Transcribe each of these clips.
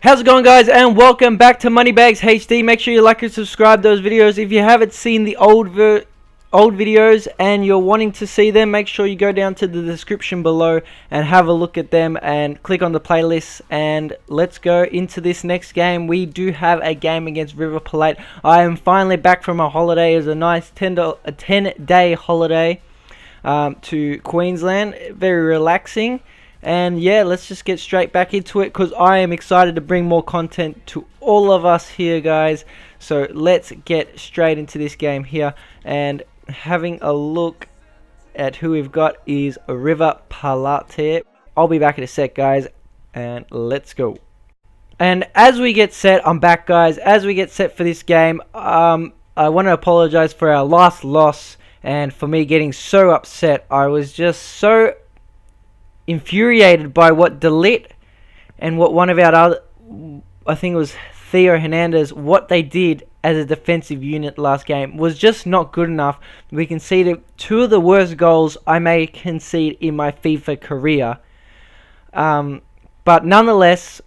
How's it going, guys, and welcome back to MoneyBagsHD. Make sure you like and subscribe those videos. If you haven't seen the old videos and you're wanting to see them, make sure you go down to the description below and have a look at them and click on the playlist. And let's go into this next game. We do have a game against River Plate. I am finally back from a holiday. It was a nice 10-day holiday to Queensland. Very relaxing. And yeah, let's just get straight back into it because I am excited to bring more content to all of us here, guys. So let's get straight into this game here. And having a look at who we've got is River Plate. I'll be back in a sec, guys, and let's go. And as we get set, I'm back, guys. As we get set for this game, I want to apologize for our last loss and for me getting so upset. I was just so infuriated by what Delit and what one of our other, I think it was Theo Hernandez, what they did as a defensive unit last game was just not good enough. We conceded two of the worst goals I may concede in my FIFA career. But nonetheless,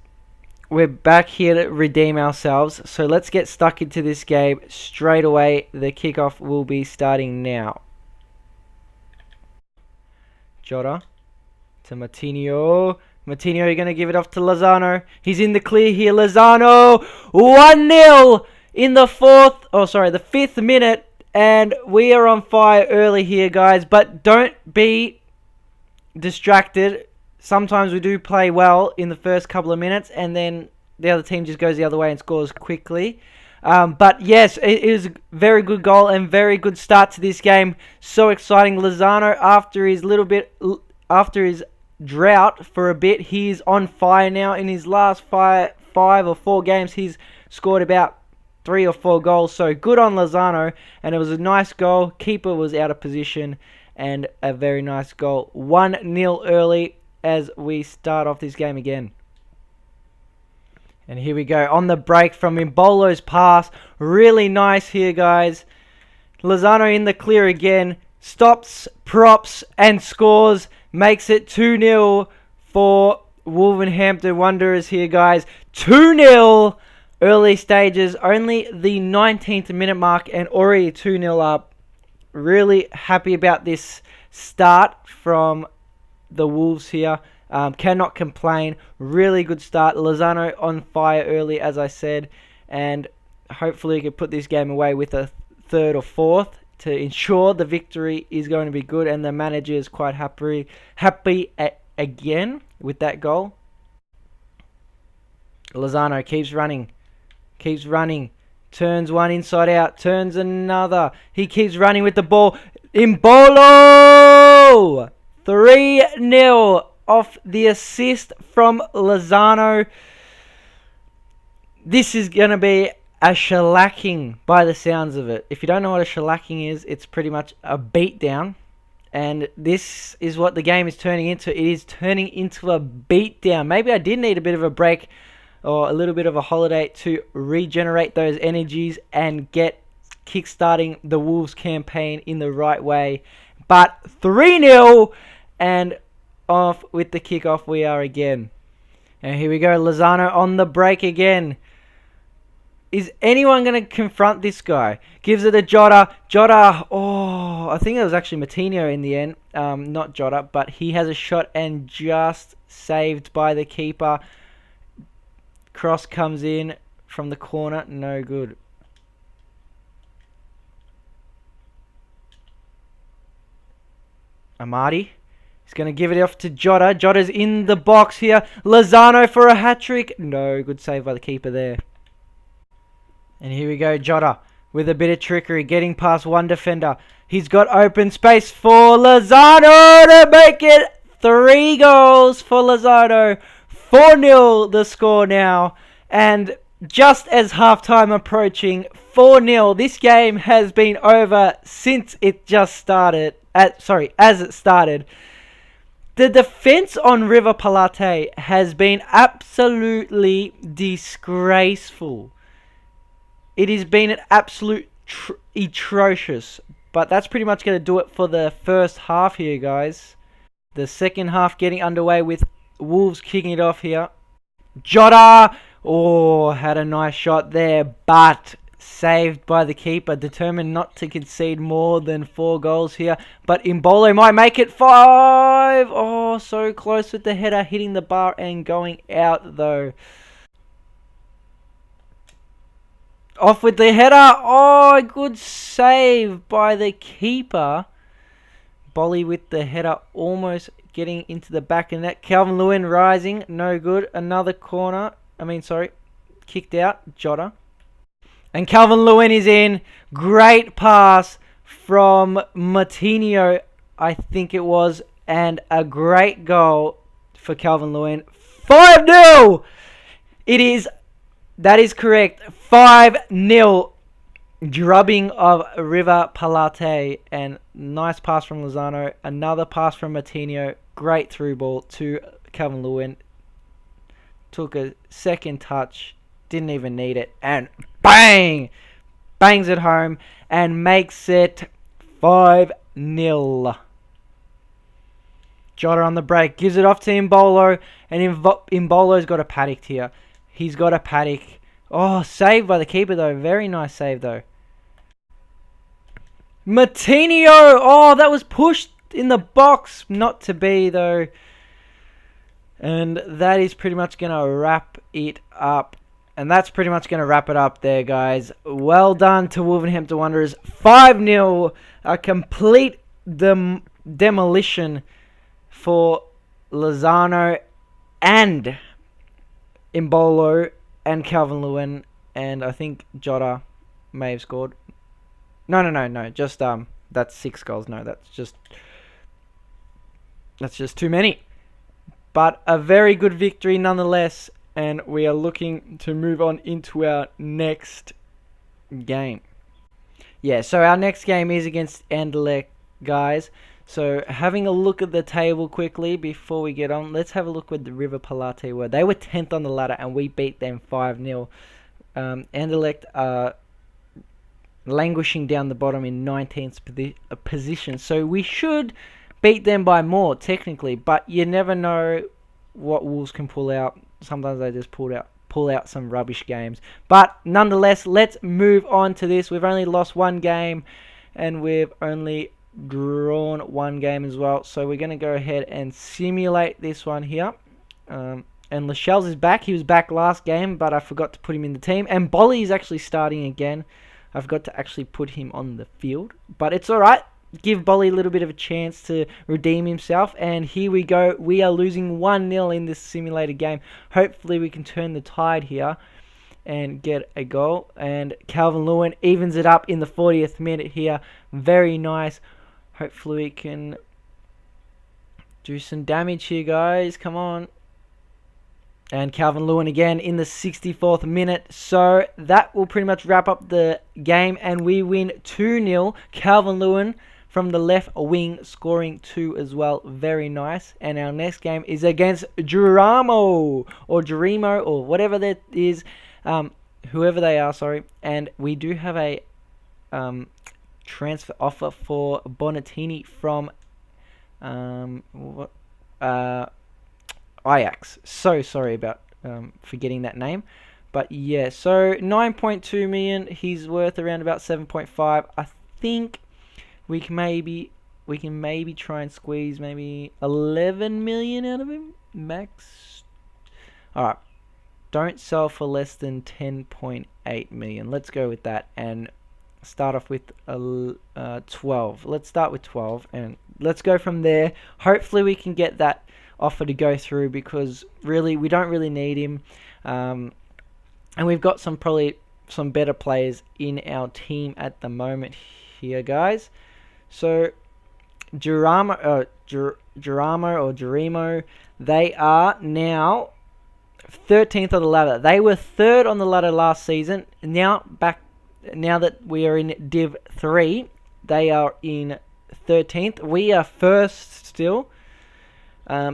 we're back here to redeem ourselves. So let's get stuck into this game straight away. The kickoff will be starting now. Jota to Martinho. Martinho, you're going to give it off to Lozano. He's in the clear here. Lozano, 1-0 in the the 5th minute. And we are on fire early here, guys. But don't be distracted. Sometimes we do play well in the first couple of minutes, and then the other team just goes the other way and scores quickly. But yes, it is a very good goal and very good start to this game. So exciting. Lozano, after his drought for a bit, he's on fire now. In his last five or four games, he's scored about 3 or 4 goals. So good on Lozano, and it was a nice goal. Keeper was out of position, and a very nice goal. 1-0 early as we start off this game again. And here we go on the break from Imbolo's pass. Really nice here, guys. Lozano in the clear again. Stops, props, and scores. Makes it 2-0 for Wolverhampton Wanderers here, guys. 2-0 early stages. Only the 19th minute mark and already 2-0 up. Really happy about this start from the Wolves here. Cannot complain. Really good start. Lozano on fire early, as I said. And hopefully we can put this game away with a 3rd or 4th. To ensure the victory is going to be good, and the manager is quite happy again with that goal. Lozano keeps running, turns one inside out, turns another. He keeps running with the ball. Imbolo! 3-0 off the assist from Lozano. This is going to be a shellacking by the sounds of it. If you don't know what a shellacking is, it's pretty much a beatdown. And this is what the game is turning into. It is turning into a beatdown. Maybe I did need a bit of a break or a little bit of a holiday to regenerate those energies and get kickstarting the Wolves campaign in the right way. But 3-0 and off with the kickoff we are again. And here we go. Lozano on the break again. Is anyone going to confront this guy? Gives it to Jota. Jota, oh, I think it was actually Martinho in the end. Not Jota, but he has a shot and just saved by the keeper. Cross comes in from the corner. No good. Amadi. He's going to give it off to Jota. Jota's in the box here. Lozano for a hat-trick. No, good save by the keeper there. And here we go, Jota, with a bit of trickery, getting past one defender. He's got open space for Lozano to make it 3 goals for Lozano. 4-0 the score now. And just as halftime approaching, 4-0. This game has been over since it just started. As it started. The defense on River Plate has been absolutely disgraceful. It has been an absolute atrocious. But that's pretty much going to do it for the first half here, guys. The second half getting underway with Wolves kicking it off here. Jota! Oh, had a nice shot there, but saved by the keeper. Determined not to concede more than 4 goals here. But Imbolo might make it 5. Oh, so close with the header, hitting the bar and going out though. Off with the header. Oh, good save by the keeper. Bolly with the header almost getting into the back of net. Calvin Lewin rising. No good. Another corner. Kicked out. Jota. And Calvin Lewin is in. Great pass from Martinho, I think it was. And a great goal for Calvin Lewin. 5-0! It is. That is correct. 5-0. Drubbing of River Plate. And nice pass from Lozano. Another pass from Martinho. Great through ball to Calvin Lewin. Took a second touch. Didn't even need it. And bang! Bangs it home. And makes it 5-0. Jota on the break. Gives it off to Imbolo. And Imbolo's got a paddock here. He's got a paddock. Oh, saved by the keeper though. Very nice save though. Martinho! Oh, that was pushed in the box. Not to be though. And that is pretty much going to wrap it up. And that's pretty much going to wrap it up there, guys. Well done to Wolverhampton Wanderers. 5-0. A complete demolition for Lozano and Imbolo and Calvin Lewin, and I think Jota may have scored. No. Just that's 6 goals. No, that's just too many. But a very good victory nonetheless, and we are looking to move on into our next game. Yeah, so our next game is against Anderlecht, guys. So having a look at the table quickly before we get on, let's have a look what the River Plate were. They were 10th on the ladder and we beat them 5-0. Anderlecht are languishing down the bottom in 19th position. So we should beat them by more technically, but you never know what Wolves can pull out. Sometimes they just pull out some rubbish games. But nonetheless, let's move on to this. We've only lost 1 game and we've only drawn 1 game as well, so we're going to go ahead and simulate this one here. And Lascelles is back. He was back last game, but I forgot to put him in the team. And Bolly is actually starting again. I forgot to actually put him on the field, but it's alright. Give Bolly a little bit of a chance to redeem himself. And here we go. We are losing 1-0 in this simulated game. Hopefully we can turn the tide here and get a goal. And Calvin Lewin evens it up in the 40th minute here. Very nice. Hopefully we can do some damage here, guys. Come on. And Calvin Lewin again in the 64th minute. So that will pretty much wrap up the game. And we win 2-0. Calvin Lewin from the left wing scoring 2 as well. Very nice. And our next game is against Geramo or whatever that is. Whoever they are, sorry. And we do have a transfer offer for Bonatini from Ajax. So sorry about forgetting that name, but yeah, so 9.2 million. He's worth around about 7.5. I think we can maybe try and squeeze maybe 11 million out of him max. All right, don't sell for less than 10.8 million. Let's go with that and start off with 12. Let's start with 12 and let's go from there. Hopefully we can get that offer to go through, because really we don't really need him, and we've got probably some better players in our team at the moment here, guys. So Geramo, they are now 13th on the ladder. They were 3rd on the ladder last season. Now that we are in Div 3, they are in 13th. We are 1st still.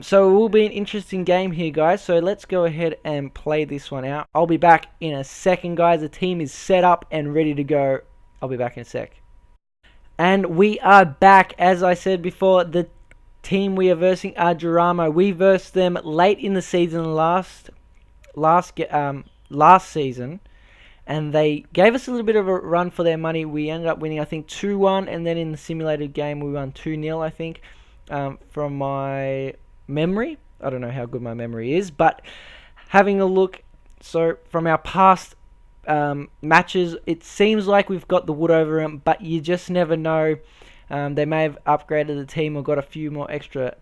So it will be an interesting game here, guys. So let's go ahead and play this one out. I'll be back in a second, guys. The team is set up and ready to go. I'll be back in a sec. And we are back. As I said before, the team we are versing are Geramo. We versed them late in the season last last season, and they gave us a little bit of a run for their money. We ended up winning, I think, 2-1, and then in the simulated game we won 2-0, I think, from my memory. I don't know how good my memory is, but having a look, so from our past matches, it seems like we've got the wood over them, but you just never know. They may have upgraded the team or got a few more extra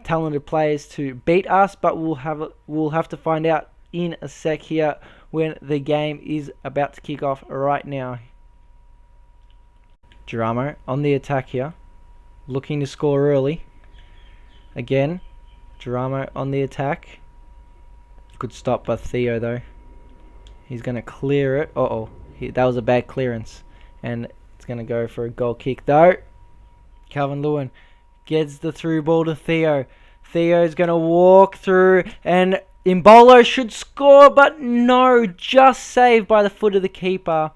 talented players to beat us, but we'll have to find out in a sec here when the game is about to kick off right now. Geronimo on the attack here, looking to score early. Again, Geronimo on the attack. Good stop by Theo though. He's going to clear it. That was a bad clearance. And it's going to go for a goal kick though. Calvin Lewin gets the through ball to Theo. Theo's going to walk through, and Imbolo should score, but no, just saved by the foot of the keeper.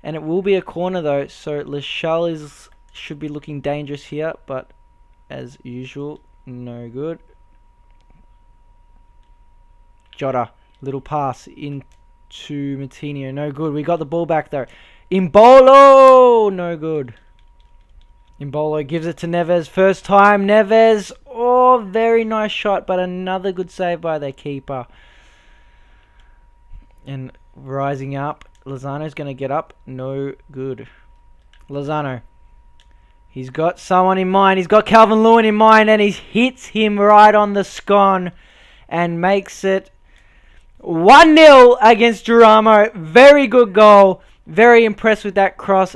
And it will be a corner though, so Lachelle should be looking dangerous here, but as usual, no good. Jota, little pass into Matinho, no good. We got the ball back though. Imbolo, no good. Imbolo gives it to Neves, first time, Neves, oh, very nice shot, but another good save by their keeper. And rising up, Lozano's going to get up, no good. Lozano, he's got someone in mind, he's got Calvin Lewin in mind, and he hits him right on the scone and makes it 1-0 against Geronimo. Very good goal, very impressed with that cross.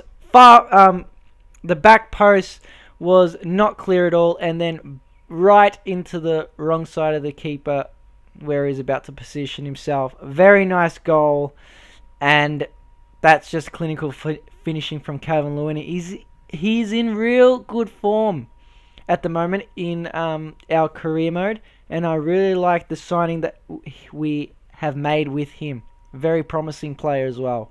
The back post was not clear at all, and then right into the wrong side of the keeper where he's about to position himself. Very nice goal, and that's just clinical finishing from Calvin Lewin. He's in real good form at the moment in our career mode, and I really like the signing that we have made with him. Very promising player as well.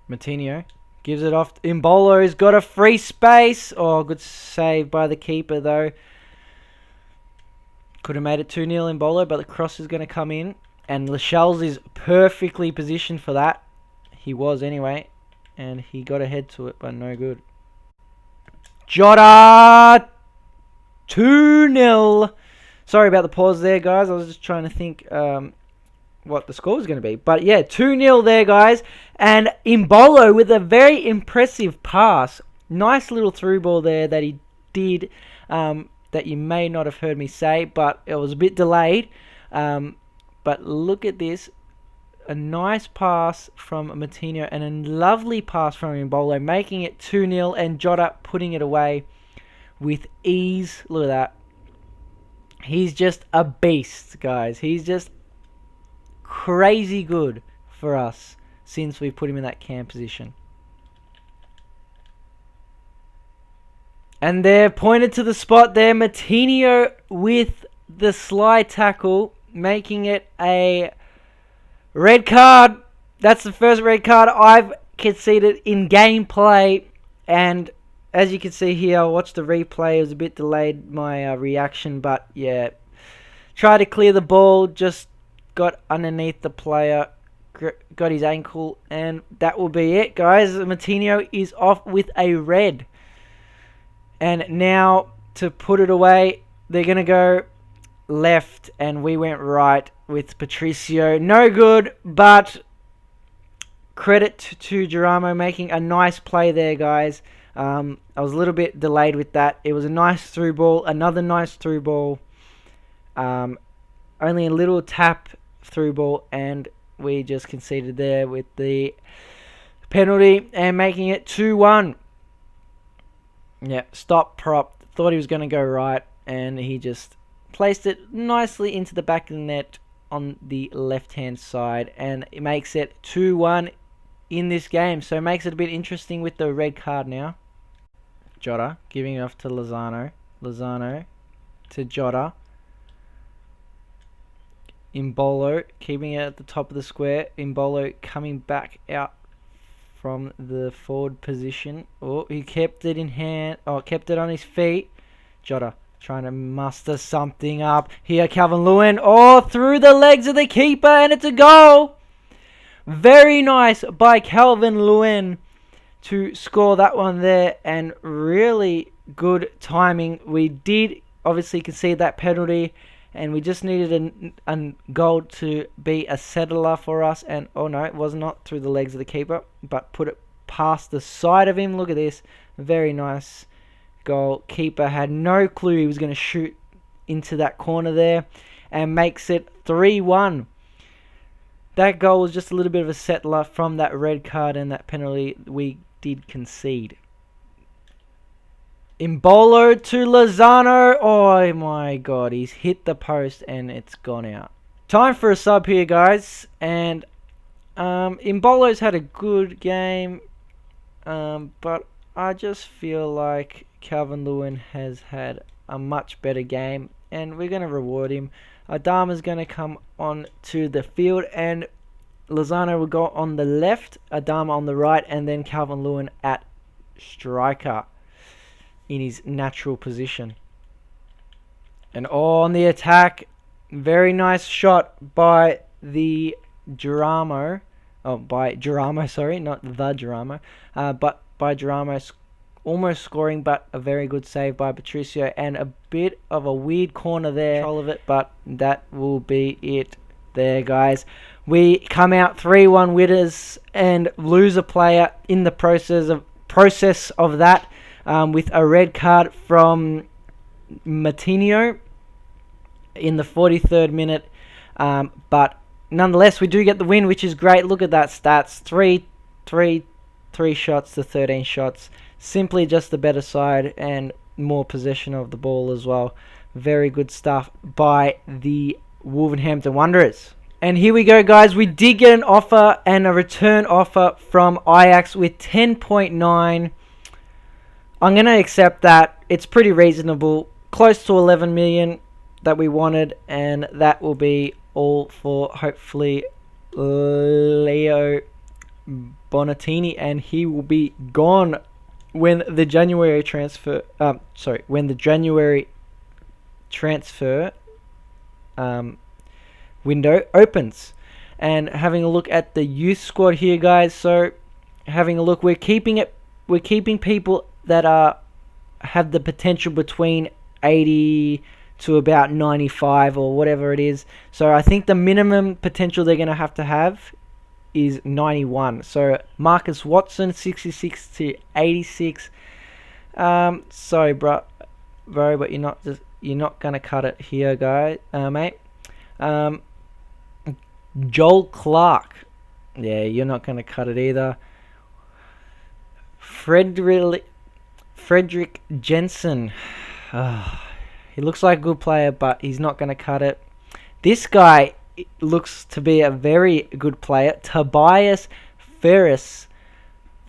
Matinho gives it off. Imbolo's got a free space. Oh, good save by the keeper though. Could have made it 2-0 Imbolo, but the cross is going to come in. And Lachelle's is perfectly positioned for that. He was anyway. And he got ahead to it, but no good. Jota! 2-0. Sorry about the pause there, guys. I was just trying to think what the score was going to be. But yeah, 2-0 there, guys. And Imbolo with a very impressive pass. Nice little through ball there that he did, that you may not have heard me say, but it was a bit delayed. But look at this. A nice pass from Matinho and a lovely pass from Imbolo, making it 2-0, and Jota putting it away with ease. Look at that. He's just a beast, guys. He's just crazy good for us since we put him in that cam position. And they're pointed to the spot there. Matinho with the slide tackle, making it a red card. That's the first red card I've conceded in gameplay. And as you can see here, I watched the replay. It was a bit delayed, my reaction. But yeah, tried to clear the ball. Just got underneath the player. Got his ankle. And that will be it, guys. Matinho is off with a red. And now to put it away, they're going to go left. And we went right with Patricio. No good, but credit to Geronimo making a nice play there, guys. I was a little bit delayed with that. It was a nice through ball, another nice through ball. Only a little tap through ball, and we just conceded there with the penalty and making it 2-1. Yeah, stop prop. Thought he was going to go right, and he just placed it nicely into the back of the net on the left-hand side, and it makes it 2-1 in this game. So it makes it a bit interesting with the red card now. Jota giving it off to Lozano. Lozano to Jota. Imbolo keeping it at the top of the square. Imbolo coming back out from the forward position. Oh, he kept it in hand. Oh, kept it on his feet. Jota Trying to muster something up. Here, Calvin Lewin. Oh, through the legs of the keeper, and it's a goal. Very nice by Calvin Lewin to score that one there, and really good timing. We did obviously concede that penalty, and we just needed a goal to be a settler for us. And oh no, it was not through the legs of the keeper, but put it past the side of him. Look at this. Very nice goal. Keeper had no clue he was going to shoot into that corner there, and makes it 3-1. That goal was just a little bit of a settler from that red card and that penalty we did concede. Imbolo to Lozano. Oh my god, he's hit the post and it's gone out. Time for a sub here, guys. And Imbolo's had a good game, but I just feel like Calvin Lewin has had a much better game, and we're going to reward him. Adama's going to come on to the field, and Lozano will go on the left, Adama on the right, and then Calvin Lewin at striker in his natural position. And on the attack, very nice shot by the Geramo. Oh, by Geramo, sorry, not the Geramo. But by Geramo, almost scoring, but a very good save by Patricio, and a bit of a weird corner there. Control of it, but that will be it there, guys. We come out 3-1 winners and lose a player in the process of that, with a red card from Martinho in the 43rd minute. But nonetheless, we do get the win, which is great. Look at that stats: 3 shots to 13 shots. Simply just the better side and more possession of the ball as well. Very good stuff by the Wolverhampton Wanderers. And here we go, guys. We did get an offer and a return offer from Ajax with 10.9. I'm going to accept that. It's pretty reasonable. Close to 11 million that we wanted. And that will be all for, hopefully, Leo Bonatini. And he will be gone when the January transfer... when the January transfer... window opens. And having a look at the youth squad here, guys. So having a look, we're keeping people that have the potential between 80 to about 95 or whatever it is. So I think the minimum potential they're going to have is 91. So Marcus Watson, 66 to 86. Sorry, bro, but you're not going to cut it here, guys, mate. Joel Clark. Yeah, you're not going to cut it either. Frederick Jensen. He looks like a good player, but he's not going to cut it. This guy looks to be a very good player. Tobias Ferris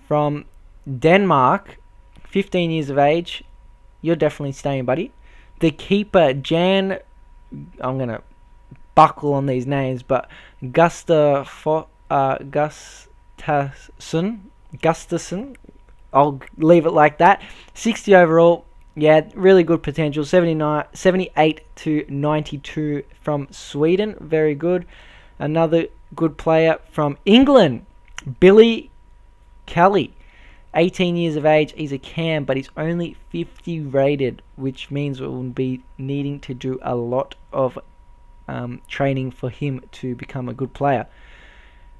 from Denmark. 15 years of age. You're definitely staying, buddy. The keeper, Jan... I'm going to buckle on these names, but Gustafsson. I'll leave it like that. 60 overall. Yeah, really good potential. 78 to 92 from Sweden. Very good. Another good player from England, Billy Kelly. 18 years of age. He's a cam, but he's only 50 rated, which means we will be needing to do a lot of training for him to become a good player.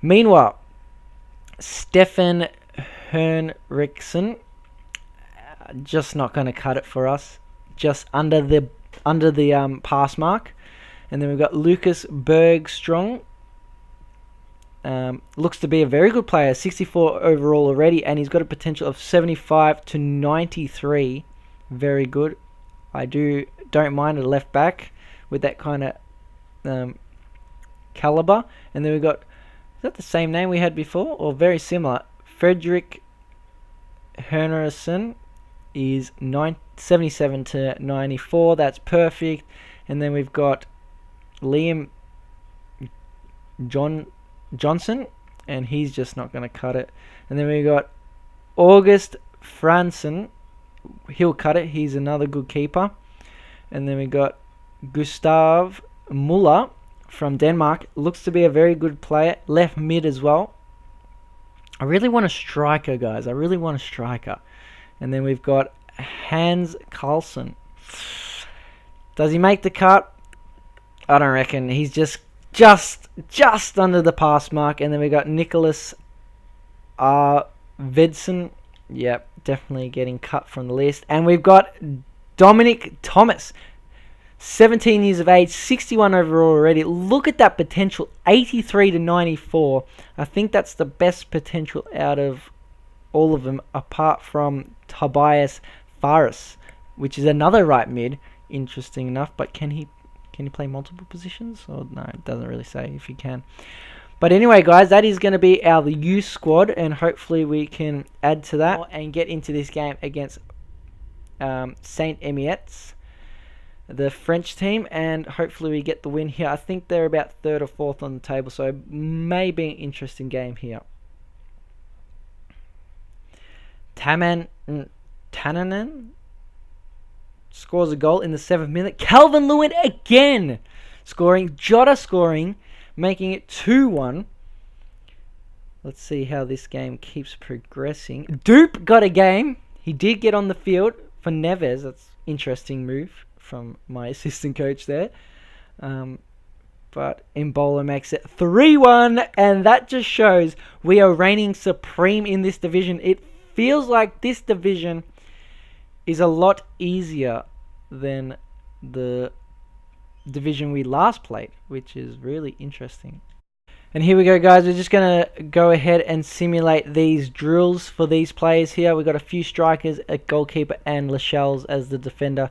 Meanwhile, Stefan Henriksen, just not going to cut it for us. Just under the pass mark. And then we've got Lucas Bergstrong. Looks to be a very good player. 64 overall already, and he's got a potential of 75 to 93. Very good. I don't mind a left back with that kind of caliber. And then we've got, is that the same name we had before or very similar? Frederick Henriksen is 77 to 94. That's perfect. And then we've got Liam Johnson, and he's just not going to cut it. And then we got August Fransen. He'll cut it. He's another good keeper. And then we got Gustav Muller from Denmark. Looks to be a very good player. Left mid as well. I really want a striker, guys. I really want a striker. And then we've got Hans Carlsen. Does he make the cut? I don't reckon. He's just under the pass mark. And then we got Nicholas Vedsen. Yep, definitely getting cut from the list. And we've got Dominic Thomas. 17 years of age, 61 overall already. Look at that potential, 83 to 94. I think that's the best potential out of all of them, apart from Tobias Faris, which is another right mid. Interesting enough, but can he play multiple positions? Or no, it doesn't really say if he can. But anyway, guys, that is going to be our youth squad, and hopefully we can add to that and get into this game against Saint Emiettes, the French team, and hopefully we get the win here. I think they're about 3rd or 4th on the table, so maybe an interesting game here. Tananen scores a goal in the 7th minute. Calvin Lewin again scoring. Jota scoring, making it 2-1. Let's see how this game keeps progressing. Dupe got a game. He did get on the field for Neves. That's an interesting move from my assistant coach there. But Embolo makes it 3-1, and that just shows we are reigning supreme in this division. It feels like this division is a lot easier than the division we last played, which is really interesting. And here we go, guys. We're just going to go ahead and simulate these drills for these players here. We've got a few strikers, a goalkeeper, and Lascelles as the defender.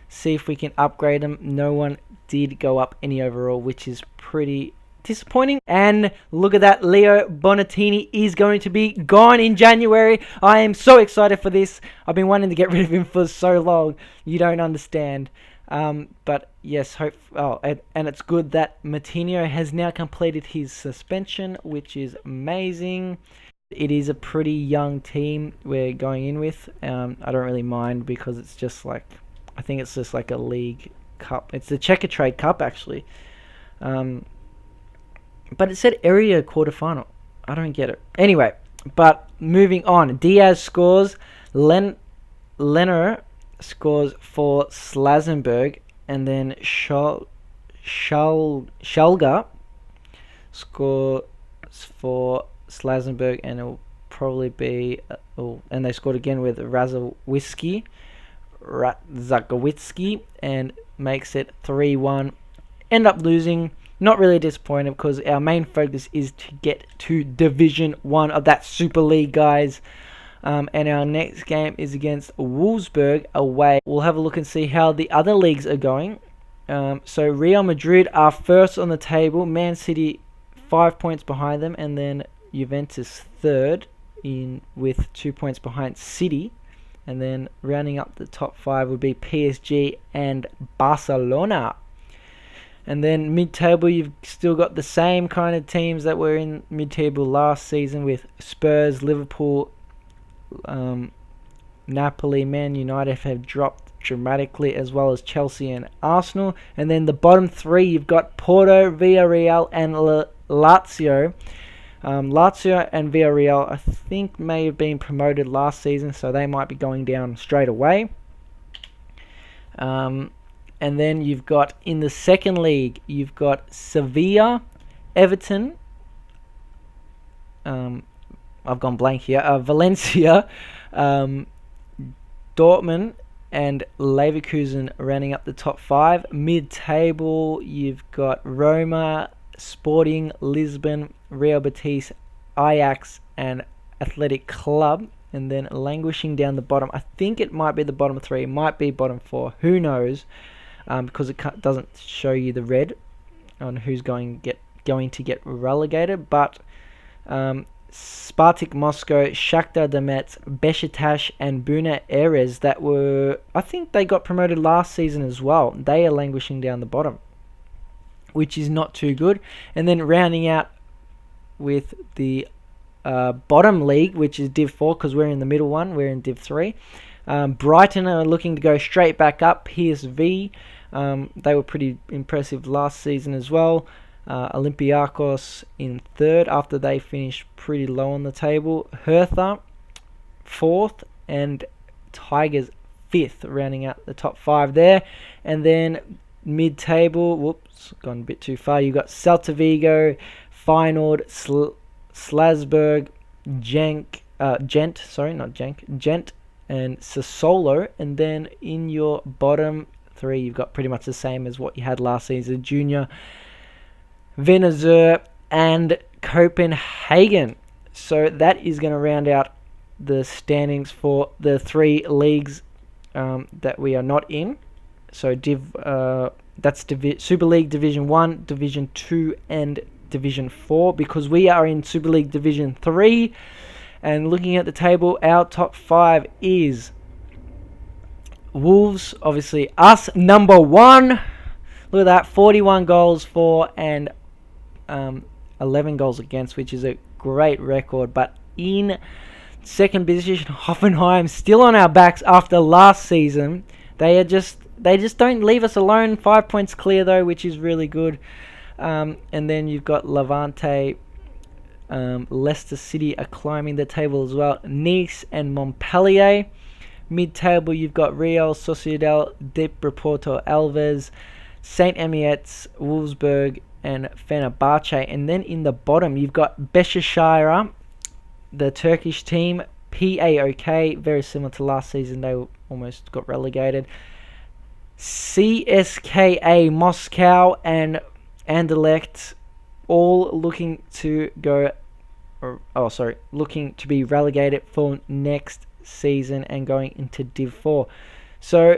See if we can upgrade them. No one did go up any overall, which is pretty disappointing. And look at that, Leo Bonatini is going to be gone in January. I am so excited for this. I've been wanting to get rid of him for so long. You don't understand. But yes, and it's good that Matinho has now completed his suspension, which is amazing. It is a pretty young team we're going in with. I don't really mind because it's just like, I think it's just like a league cup. It's the Checker Trade Cup, actually. But it said area quarterfinal. I don't get it. Anyway, but moving on. Diaz scores. Lenner scores for Slazenberg. And then Schalga scores for Slazenberg. And it'll probably be... and they scored again with Razowski. And makes it 3-1. End up losing. Not really disappointed because our main focus is to get to Division 1 of that Super League, guys. And our next game is against Wolfsburg away. We'll have a look and see how the other leagues are going. So Real Madrid are first on the table. Man City 5 points behind them. And then Juventus third with 2 points behind City. And then rounding up the top 5 would be PSG and Barcelona. And then mid-table, you've still got the same kind of teams that were in mid-table last season with Spurs, Liverpool, Napoli, Man United have dropped dramatically, as well as Chelsea and Arsenal. And then the bottom 3, you've got Porto, Villarreal, and Lazio. Lazio and Villarreal, I think, may have been promoted last season, so they might be going down straight away. And then you've got, in the second league, you've got Sevilla, Everton, I've gone blank here, Valencia, Dortmund, and Leverkusen rounding up the top 5. Mid-table, you've got Roma, Sporting, Lisbon, Real Betis, Ajax, and Athletic Club. And then languishing down the bottom, I think it might be the bottom 3, it might be bottom 4, who knows, because it doesn't show you the red on who's going to get relegated. But Spartak Moscow, Shakhtar Donetsk, Besiktas, and Buna Erez, that were, I think they got promoted last season as well. They are languishing down the bottom, which is not too good. And then rounding out with the bottom league, which is Div 4, because we're in the middle one, we're in Div 3. Brighton are looking to go straight back up. PSV, they were pretty impressive last season as well. Olympiacos in third after they finished pretty low on the table. Hertha fourth, and Tigers fifth, rounding out the top five there. And then mid-table, whoops, gone a bit too far. You've got Celta Vigo, Feyenoord, Slasburg, Gent, and Sassuolo. And then in your bottom three, you've got pretty much the same as what you had last season. Junior, Venezuela, and Copenhagen. So that is going to round out the standings for the three leagues that we are not in. So that's Super League Division 1, Division 2, and Division 4, because we are in Super League Division 3. And looking at the table, our top 5 is Wolves, obviously us, number 1. Look at that, 41 goals for and 11 goals against, which is a great record. But in second position, Hoffenheim, still on our backs after last season. They just don't leave us alone. 5 points clear though, which is really good. And then you've got Levante, Leicester City are climbing the table as well. Nice and Montpellier. Mid-table, you've got Real Sociedad, Deportivo Alves, Saint Etienne's, Wolfsburg, and Fenerbahce. And then in the bottom, you've got Beşiktaş, the Turkish team, PAOK, very similar to last season. They almost got relegated. CSKA Moscow and Anderlecht, all looking to looking to be relegated for next season and going into Div 4. So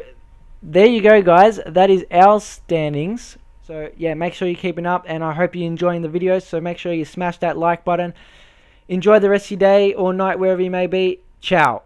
there you go, guys. That is our standings. So yeah, make sure you're keeping up, and I hope you're enjoying the videos. So make sure you smash that like button. Enjoy the rest of your day or night, wherever you may be. Ciao.